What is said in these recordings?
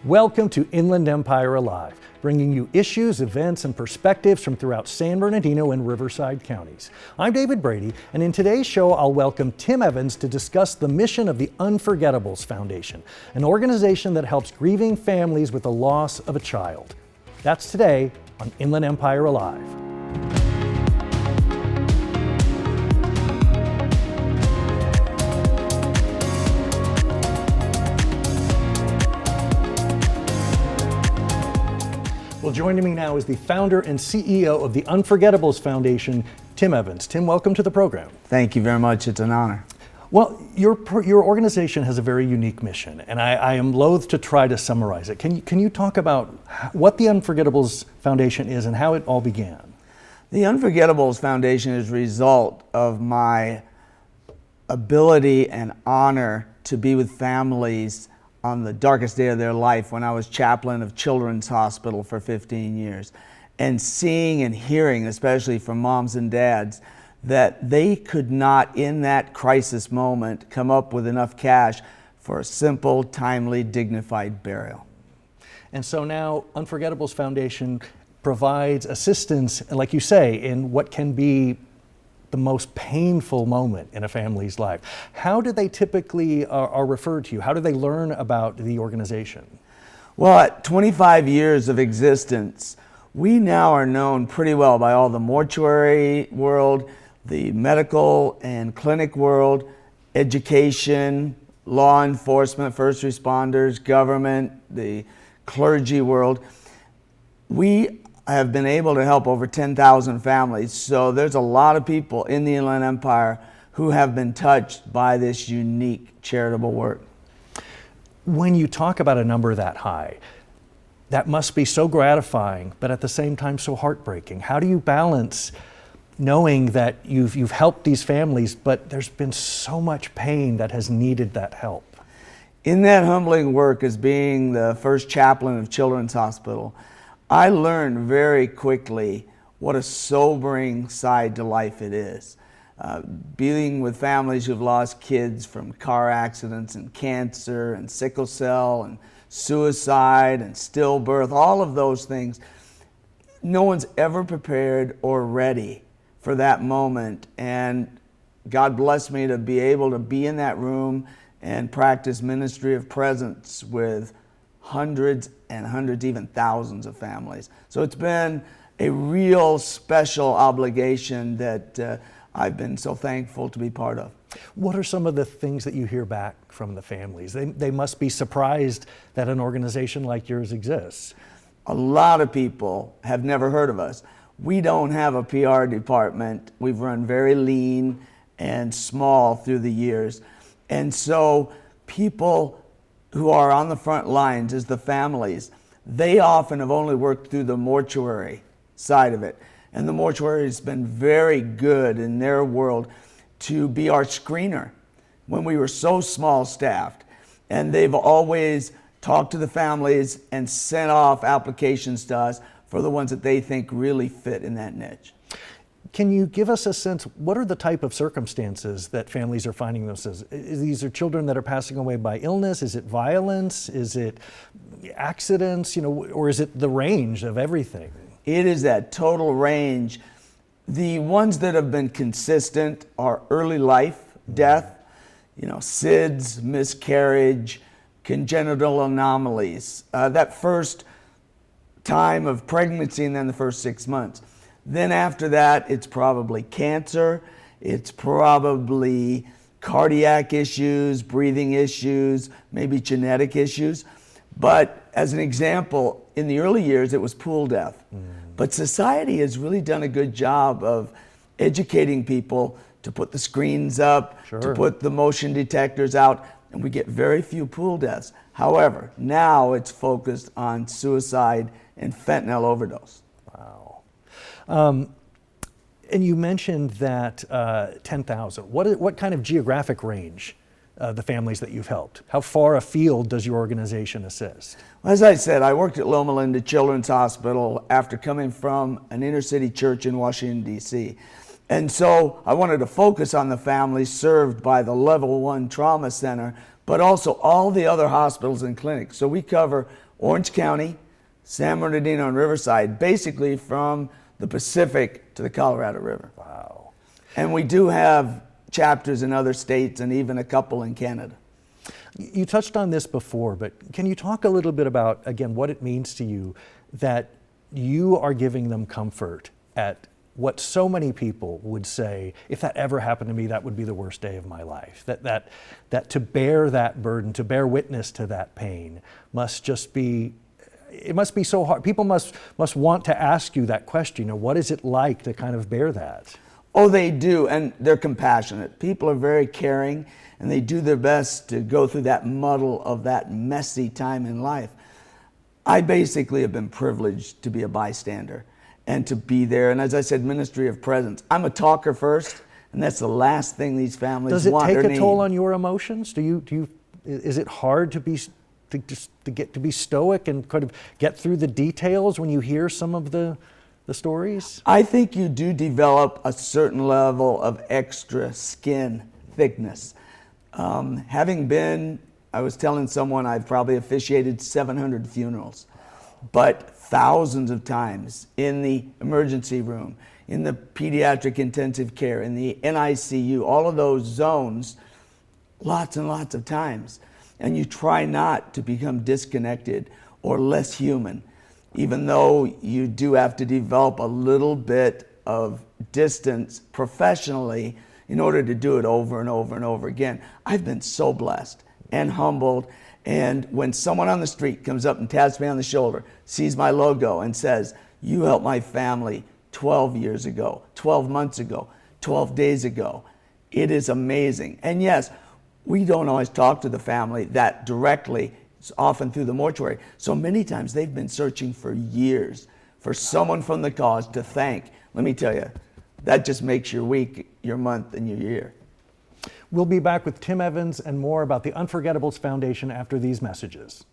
Welcome to Inland Empire Alive, bringing you issues, events, and perspectives from throughout San Bernardino and Riverside counties. I'm David Brady, and in today's show, I'll welcome Tim Evans to discuss the mission of the Unforgettables Foundation, an organization that helps grieving families with the loss of a child. That's today on Inland Empire Alive. Well, joining me now is the founder and CEO of the Unforgettables Foundation, Tim Evans. Tim, welcome to the program. Thank you very much. It's an honor. Well, your organization has a very unique mission, and I am loath to try to summarize it. Can you talk about what the Unforgettables Foundation is and how it all began? The Unforgettables Foundation is a result of my ability and honor to be with families on the darkest day of their life when I was chaplain of Children's Hospital for 15 years. And seeing and hearing, especially from moms and dads, that they could not, in that crisis moment, come up with enough cash for a simple, timely, dignified burial. And so now Unforgettables Foundation provides assistance, like you say, in what can be the most painful moment in a family's life. How do they typically are referred to you? How do they learn about the organization? Well, at 25 years of existence, we now are known pretty well by all the mortuary world, the medical and clinic world, education, law enforcement, first responders, government, the clergy world. We have been able to help over 10,000 families. So there's a lot of people in the Inland Empire who have been touched by this unique charitable work. When you talk about a number that high, that must be so gratifying, but at the same time so heartbreaking. How do you balance knowing that you've helped these families, but there's been so much pain that has needed that help? In that humbling work as being the first chaplain of Children's Hospital, I learned very quickly what a sobering side to life it is. Being with families who've lost kids from car accidents and cancer and sickle cell and suicide and stillbirth, all of those things. No one's ever prepared or ready for that moment. And God blessed me to be able to be in that room and practice ministry of presence with hundreds and hundreds, even thousands of families. So it's been a real special obligation that I've been so thankful to be part of. What are some of the things that you hear back from the families? They must be surprised that an organization like yours exists. A lot of people have never heard of us. We don't have a PR department. We've run very lean and small through the years. And so people who are on the front lines as the families, they often have only worked through the mortuary side of it. And the mortuary has been very good in their world to be our screener when we were so small staffed. And they've always talked to the families and sent off applications to us for the ones that they think really fit in that niche. Can you give us a sense, what are the type of circumstances that families are finding themselves? These are children that are passing away by illness? Is it violence? Is it accidents? Or is it the range of everything? It is that total range. The ones that have been consistent are early life death, SIDS, miscarriage, congenital anomalies, that first time of pregnancy and then the first 6 months. Then after that, it's probably cancer, it's probably cardiac issues, breathing issues, maybe genetic issues. But as an example, in the early years, it was pool death. But society has really done a good job of educating people to put the screens up, to put the motion detectors out, and we get very few pool deaths. However, now it's focused on suicide and fentanyl overdose. Wow. And you mentioned that 10,000. What kind of geographic range the families that you've helped? How far afield does your organization assist? As I said, I worked at Loma Linda Children's Hospital after coming from an inner city church in Washington, D.C. And so I wanted to focus on the families served by the Level 1 Trauma Center, but also all the other hospitals and clinics. So we cover Orange County, San Bernardino, and Riverside, basically from the Pacific to the Colorado River. Wow. And we do have chapters in other states and even a couple in Canada. You touched on this before, but can you talk a little bit about, again, what it means to you that you are giving them comfort at what so many people would say, if that ever happened to me, that would be the worst day of my life. That to bear that burden, to bear witness to that pain must just be, it must be so hard. People must want to ask you that question, what is it like to kind of bear that? Oh, they do, and they're compassionate. People are very caring, and they do their best to go through that muddle of that messy time in life. I basically have been privileged to be a bystander and to be there. And as I said, ministry of presence. I'm a talker first, and that's the last thing these families want or need. Does it take a toll on your emotions? Is it hard to be stoic and kind of get through the details when you hear some of the stories? I think you do develop a certain level of extra skin thickness. I was telling someone I've probably officiated 700 funerals, but thousands of times in the emergency room, in the pediatric intensive care, in the NICU, all of those zones, lots and lots of times. And you try not to become disconnected or less human, even though you do have to develop a little bit of distance professionally in order to do it over and over and over again. I've been so blessed and humbled. And when someone on the street comes up and taps me on the shoulder, sees my logo and says, "You helped my family 12 years ago, 12 months ago, 12 days ago," it is amazing. And yes, we don't always talk to the family that directly. It's often through the mortuary. So many times they've been searching for years for someone from the cause to thank. Let me tell you, that just makes your week, your month, and your year. We'll be back with Tim Evans and more about the Unforgettables Foundation after these messages.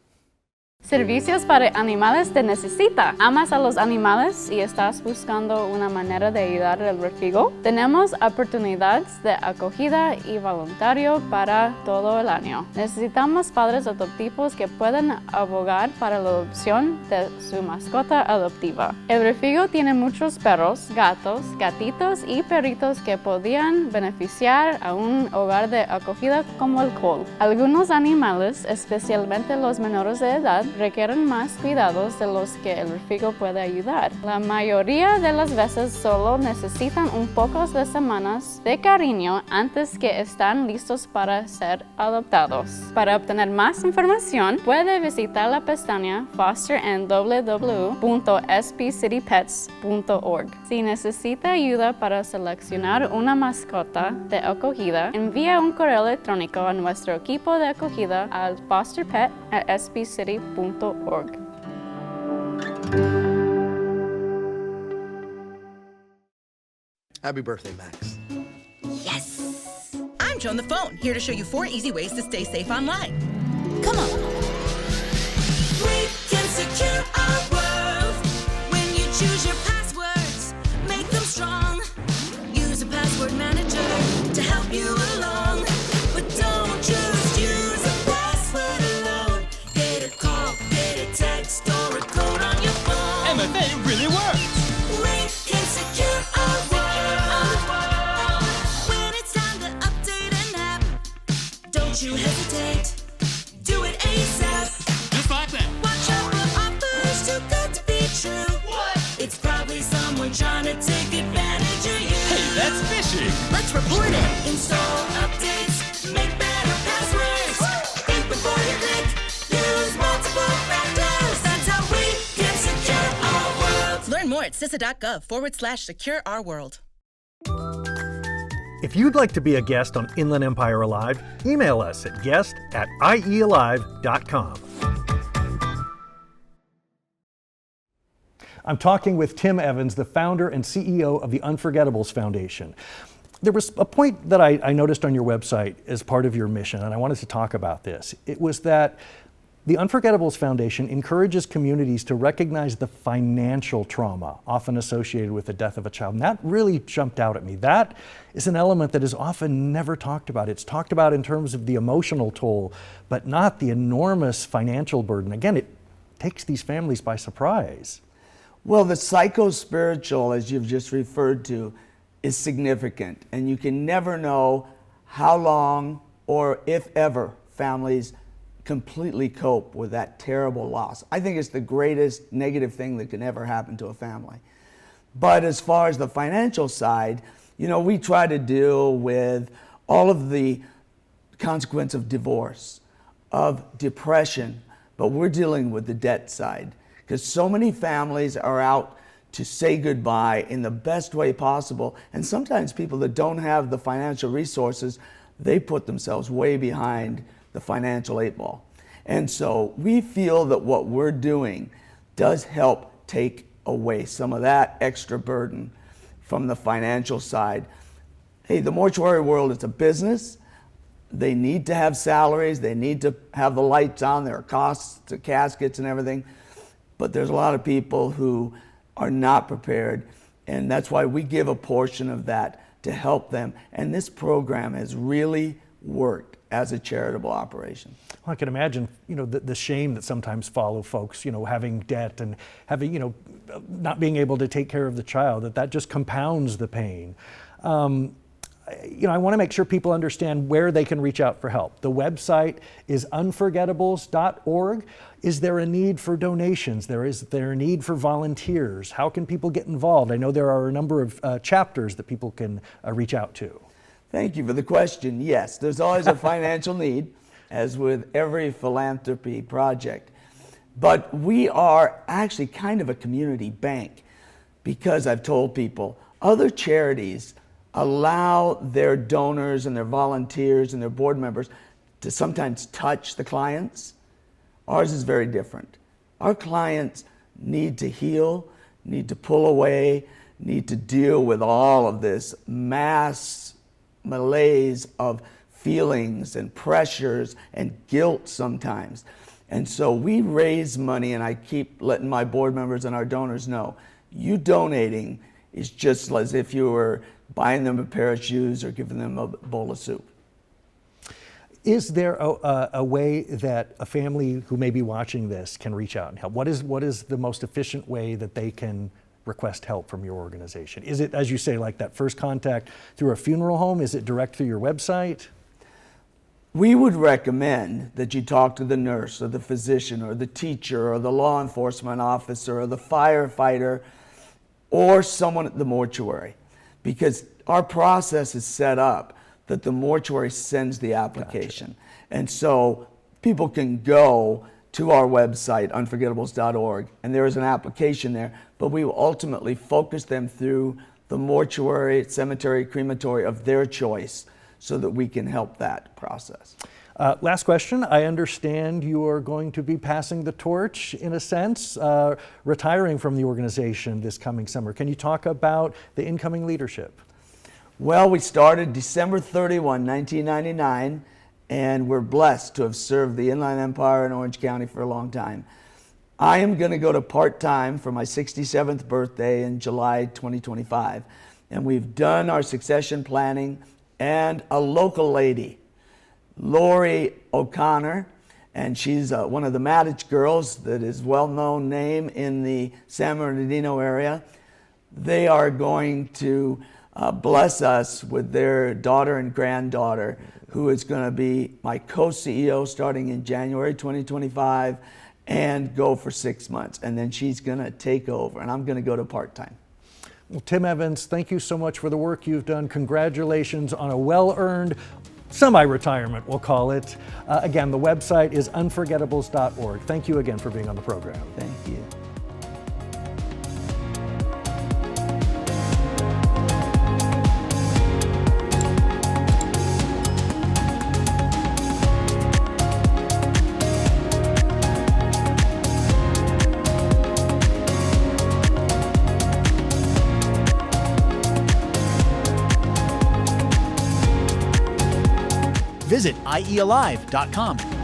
Servicios para animales te necesita. ¿Amas a los animales y estás buscando una manera de ayudar al refugio? Tenemos oportunidades de acogida y voluntario para todo el año. Necesitamos padres adoptivos que puedan abogar para la adopción de su mascota adoptiva. El refugio tiene muchos perros, gatos, gatitos y perritos que podrían beneficiar a un hogar de acogida como el Cole. Algunos animales, especialmente los menores de edad, requieren más cuidados de los que el refugio puede ayudar. La mayoría de las veces solo necesitan un pocas de semanas de cariño antes que están listos para ser adoptados. Para obtener más información, puede visitar la pestaña Foster en www.spcitypets.org. Si necesita ayuda para seleccionar una mascota de acogida, envía un correo electrónico a nuestro equipo de acogida al fosterpet@spcity.org. Happy birthday, Max. Yes! I'm Joan the Phone, here to show you 4 easy ways to stay safe online. Come on. We can secure our world when you choose your passwords. Make them strong. Use a password manager to help you along. But don't just use a password alone. Get a call, get a text, or a code on your phone. MFA really works. We can secure our world. When it's time to update an app, don't you hesitate. Do it ASAP. Just like that. Watch out for offers too good to be true. What? It's probably someone trying to take advantage of you. Hey, that's fishy. Let's report it. Install updates. Make better passwords. Think before you click. Use multiple factors. That's how we can secure our world. Learn more at CISA.gov/secure-our-world. If you'd like to be a guest on Inland Empire Alive, email us at guest@iealive.com. I'm talking with Tim Evans, the founder and CEO of the Unforgettables Foundation. There was a point that I noticed on your website as part of your mission, and I wanted to talk about this. It was that The Unforgettables Foundation encourages communities to recognize the financial trauma often associated with the death of a child. And that really jumped out at me. That is an element that is often never talked about. It's talked about in terms of the emotional toll, but not the enormous financial burden. Again, it takes these families by surprise. Well, the psycho-spiritual, as you've just referred to, is significant. And you can never know how long or if ever families completely cope with that terrible loss. I think it's the greatest negative thing that can ever happen to a family. But as far as the financial side, we try to deal with all of the consequence of divorce, of depression, but we're dealing with the debt side because so many families are out to say goodbye in the best way possible. And sometimes people that don't have the financial resources, they put themselves way behind the financial 8-ball. And so we feel that what we're doing does help take away some of that extra burden from the financial side. Hey, the mortuary world is a business. They need to have salaries. They need to have the lights on. There are costs to caskets and everything. But there's a lot of people who are not prepared. And that's why we give a portion of that to help them. And this program has really worked as a charitable operation. Well, I can imagine, the shame that sometimes follow folks, having debt and having, not being able to take care of the child, that just compounds the pain. I want to make sure people understand where they can reach out for help. The website is unforgettables.org. Is there a need for donations? Is there a need for volunteers? How can people get involved? I know there are a number of chapters that people can reach out to. Thank you for the question. Yes, there's always a financial need, as with every philanthropy project. But we are actually kind of a community bank because I've told people other charities allow their donors and their volunteers and their board members to sometimes touch the clients. Ours is very different. Our clients need to heal, need to pull away, need to deal with all of this mass malaise of feelings and pressures and guilt sometimes. And so we raise money, and I keep letting my board members and our donors know, you donating is just as if you were buying them a pair of shoes or giving them a bowl of soup. Is there a way that a family who may be watching this can reach out and help? What is the most efficient way that they can request help from your organization? Is it, as you say, like that first contact through a funeral home? Is it direct through your website? We would recommend that you talk to the nurse or the physician or the teacher or the law enforcement officer or the firefighter or someone at the mortuary, because our process is set up that the mortuary sends the application. Gotcha. And so people can go to our website, unforgettables.org, and there is an application there, but we will ultimately focus them through the mortuary, cemetery, crematory of their choice so that we can help that process. Last question. I understand you are going to be passing the torch, in a sense, retiring from the organization this coming summer. Can you talk about the incoming leadership? Well, we started December 31, 1999, and we're blessed to have served the Inland Empire in Orange County for a long time. I am going to go to part-time for my 67th birthday in July 2025, and we've done our succession planning, and a local lady, Lori O'Connor, and she's one of the Maddich girls that is a well-known name in the San Bernardino area. They are going to bless us with their daughter and granddaughter, who is going to be my co-CEO starting in January 2025 and go for 6 months. And then she's going to take over, and I'm going to go to part-time. Well, Tim Evans, thank you so much for the work you've done. Congratulations on a well-earned semi-retirement, we'll call it. Again, the website is unforgettables.org. Thank you again for being on the program. Thank you. Visit iealive.com.